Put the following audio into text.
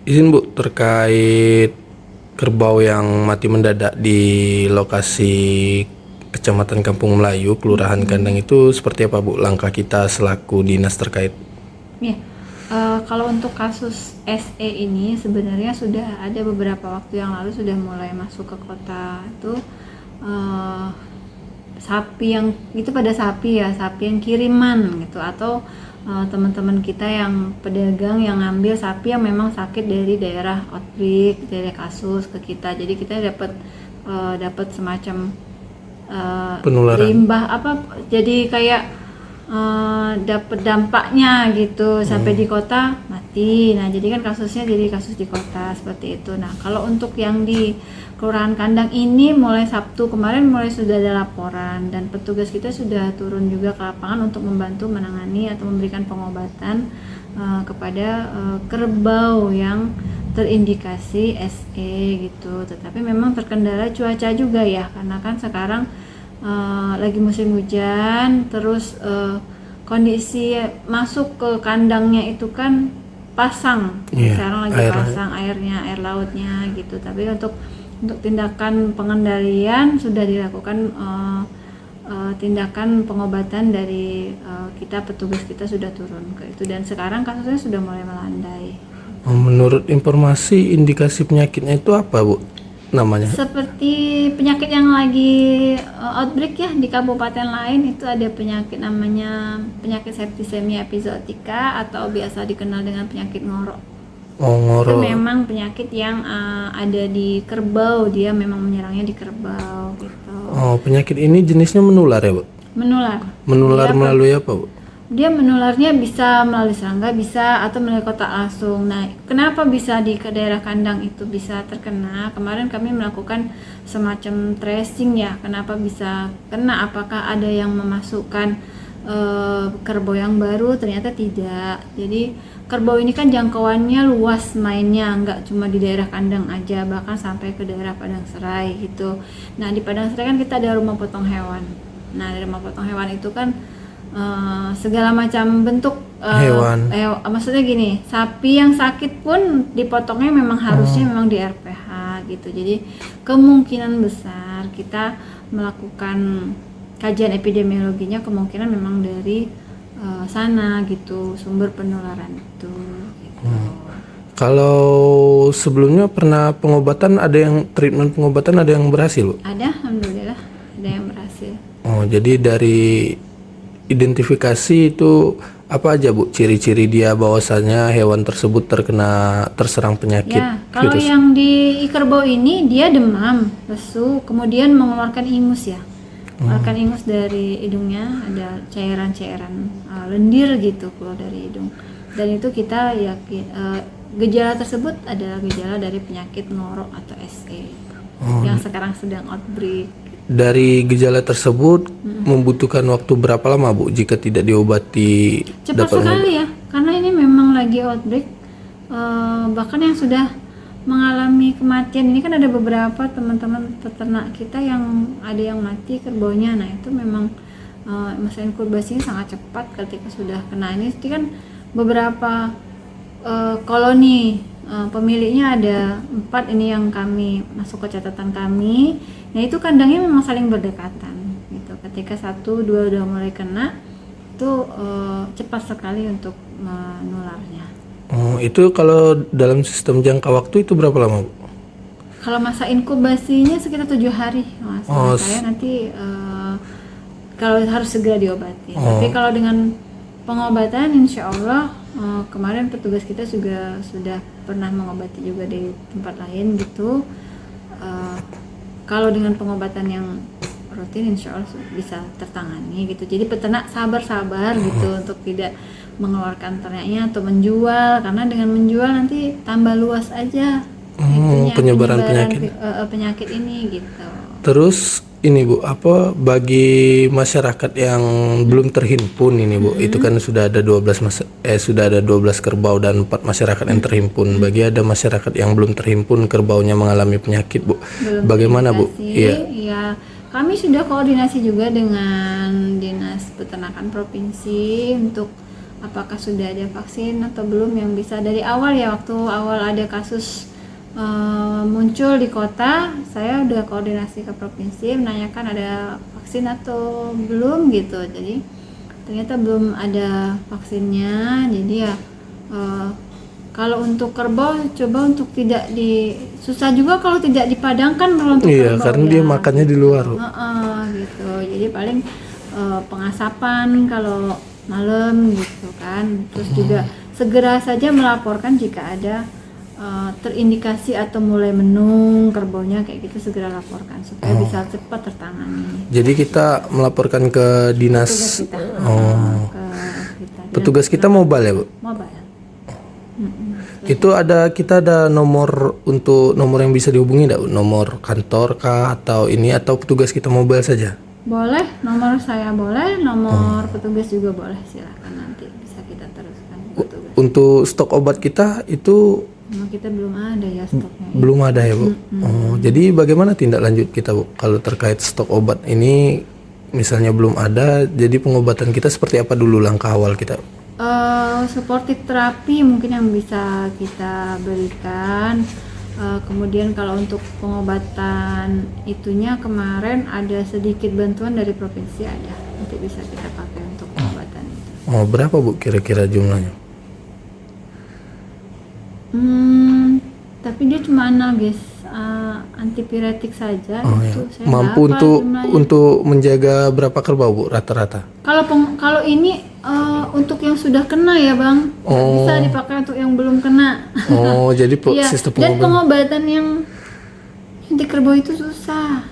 Izin Bu, terkait kerbau yang mati mendadak di lokasi Kecamatan Kampung Melayu, Kelurahan Kandang itu seperti apa Bu langkah kita selaku dinas terkait? Ya, kalau untuk kasus SE ini sebenarnya sudah ada beberapa waktu yang lalu sudah mulai masuk ke kota itu eh, sapi yang itu pada sapi ya, sapi yang kiriman gitu atau teman-teman kita yang pedagang yang ngambil sapi yang memang sakit dari daerah outbreak, dari kasus ke kita. Jadi kita dapat semacam Penularan. limbah apa jadi kayak dapat dampaknya gitu sampai di kota mati. Nah jadi kan kasusnya jadi kasus di kota seperti itu. Nah kalau untuk yang di Kelurahan Kandang ini mulai Sabtu kemarin mulai sudah ada laporan dan petugas kita sudah turun juga ke lapangan untuk membantu menangani atau memberikan pengobatan kepada kerbau yang terindikasi SE gitu. Tetapi memang terkendala cuaca juga ya karena kan sekarang lagi musim hujan, terus kondisi masuk ke kandangnya itu kan pasang. Iya, Sekarang lagi pasang airnya, air lautnya gitu. Tapi untuk tindakan pengendalian sudah dilakukan tindakan pengobatan dari kita, petugas kita sudah turun ke itu dan sekarang kasusnya sudah mulai melandai. Menurut informasi indikasi penyakitnya itu apa Bu namanya? Seperti penyakit yang lagi outbreak ya di kabupaten lain itu ada penyakit namanya penyakit septisemia epizootica atau biasa dikenal dengan penyakit ngorok. Oh, Itu ngoro. memang penyakit yang ada di kerbau, dia memang menyerangnya di kerbau gitu. Oh, penyakit ini jenisnya menular ya Bu? Menular. Menular Dia melalui apa Bu? Dia menularnya bisa melalui serangga, bisa atau melalui kontak langsung. Nah, kenapa bisa di ke daerah kandang itu bisa terkena? Kemarin kami melakukan semacam tracing ya, kenapa bisa kena? Apakah ada yang memasukkan kerbau yang baru? Ternyata tidak. Jadi kerbau ini kan jangkauannya luas mainnya, nggak cuma di daerah kandang aja, bahkan sampai ke daerah Padang Serai gitu. Nah, di Padang Serai kan kita ada rumah potong hewan. Nah, di rumah potong hewan itu kan segala macam bentuk Hewan. maksudnya gini, sapi yang sakit pun dipotongnya memang harusnya memang di RPH gitu. Jadi kemungkinan besar kita melakukan kajian epidemiologinya kemungkinan memang dari sana gitu sumber penularan itu gitu. Kalau sebelumnya pernah pengobatan, ada yang treatment pengobatan ada yang berhasil Bu? Ada, alhamdulillah ada yang berhasil. Oh, jadi dari identifikasi itu apa aja Bu ciri-ciri dia bahwasanya hewan tersebut terserang penyakit Ya, kalau virus? yang di kerbau ini dia demam, lesu, kemudian mengeluarkan ingus ya. Mengeluarkan ingus dari hidungnya, ada cairan-cairan lendir gitu keluar dari hidung. Dan itu kita yakin gejala tersebut adalah gejala dari penyakit ngorok atau SE yang sekarang sedang outbreak. Dari gejala tersebut membutuhkan waktu berapa lama Bu jika tidak diobati? Cepat sekali ya, karena ini memang lagi outbreak. Bahkan yang sudah mengalami kematian ini kan ada beberapa teman-teman peternak kita yang ada yang mati kerbaunya. Nah itu memang masa inkubasinya sangat cepat ketika sudah kena ini. Itu kan beberapa koloni pemiliknya ada 4 ini yang kami masuk ke catatan kami. Nah itu kandangnya memang saling berdekatan gitu. Ketika 1, 2 udah mulai kena itu cepat sekali untuk menularnya. Oh, itu kalau dalam sistem jangka waktu itu berapa lama Bu? Kalau masa inkubasinya sekitar 7 hari, mas. Saya nanti kalau harus segera diobati. Tapi kalau dengan pengobatan, insya Allah kemarin petugas kita juga sudah pernah mengobati juga di tempat lain gitu. Kalau dengan pengobatan yang rutin, insya Allah bisa tertangani gitu. Jadi peternak sabar-sabar gitu untuk tidak mengeluarkan ternaknya atau menjual, karena dengan menjual nanti tambah luas aja penyebaran penyakit ini gitu. Terus ini Bu, apa bagi masyarakat yang belum terhimpun ini Bu, itu kan sudah ada 12 kerbau dan 4 masyarakat yang terhimpun. Bagi ada masyarakat yang belum terhimpun kerbaunya mengalami penyakit Bu, Belum bagaimana Bu? Iya, kami sudah koordinasi juga dengan Dinas Peternakan Provinsi untuk apakah sudah ada vaksin atau belum yang bisa dari awal ya, waktu awal ada kasus muncul di kota, saya udah koordinasi ke provinsi menanyakan ada vaksin atau belum gitu. Jadi ternyata belum ada vaksinnya. Jadi ya kalau untuk kerbau coba untuk tidak susah juga kalau tidak dipadangkan kalau untuk Iya, kerbau karena ya. dia makannya di luar. Gitu. Jadi paling pengasapan kalau malam gitu kan. Terus juga segera saja melaporkan jika ada terindikasi atau mulai menung kerbaunya kayak gitu, segera laporkan supaya bisa cepat tertangani. Jadi kita melaporkan ke dinas. Petugas kita, ke kita. Petugas kita mobile ya, Bu? Mobile. Itu kita ada nomor yang bisa dihubungi enggak, Bu? Nomor kantor kah atau petugas kita mobile saja? Boleh, nomor saya boleh, nomor petugas juga boleh, silakan nanti bisa kita teruskan petugas. Untuk stok obat kita itu Kita belum ada ya stoknya. belum ada ya, Bu. Jadi bagaimana tindak lanjut kita, Bu, kalau terkait stok obat ini misalnya belum ada, jadi pengobatan kita seperti apa dulu langkah awal kita? Suportif terapi mungkin yang bisa kita berikan. Kemudian kalau untuk pengobatan itunya kemarin ada sedikit bantuan dari provinsi, ada, nanti bisa kita pakai untuk pengobatan itu. Berapa, Bu, kira-kira jumlahnya? Tapi dia cuma analges antipiretik saja. Itu saya Mampu nggak hafal jumlahnya. untuk menjaga berapa kerbau, Bu, rata-rata? Kalau ini untuk yang sudah kena ya Bang, nggak bisa dipakai untuk yang belum kena. Jadi Iya, sistem dan pengobatan. pengobatan yang anti kerbau itu susah.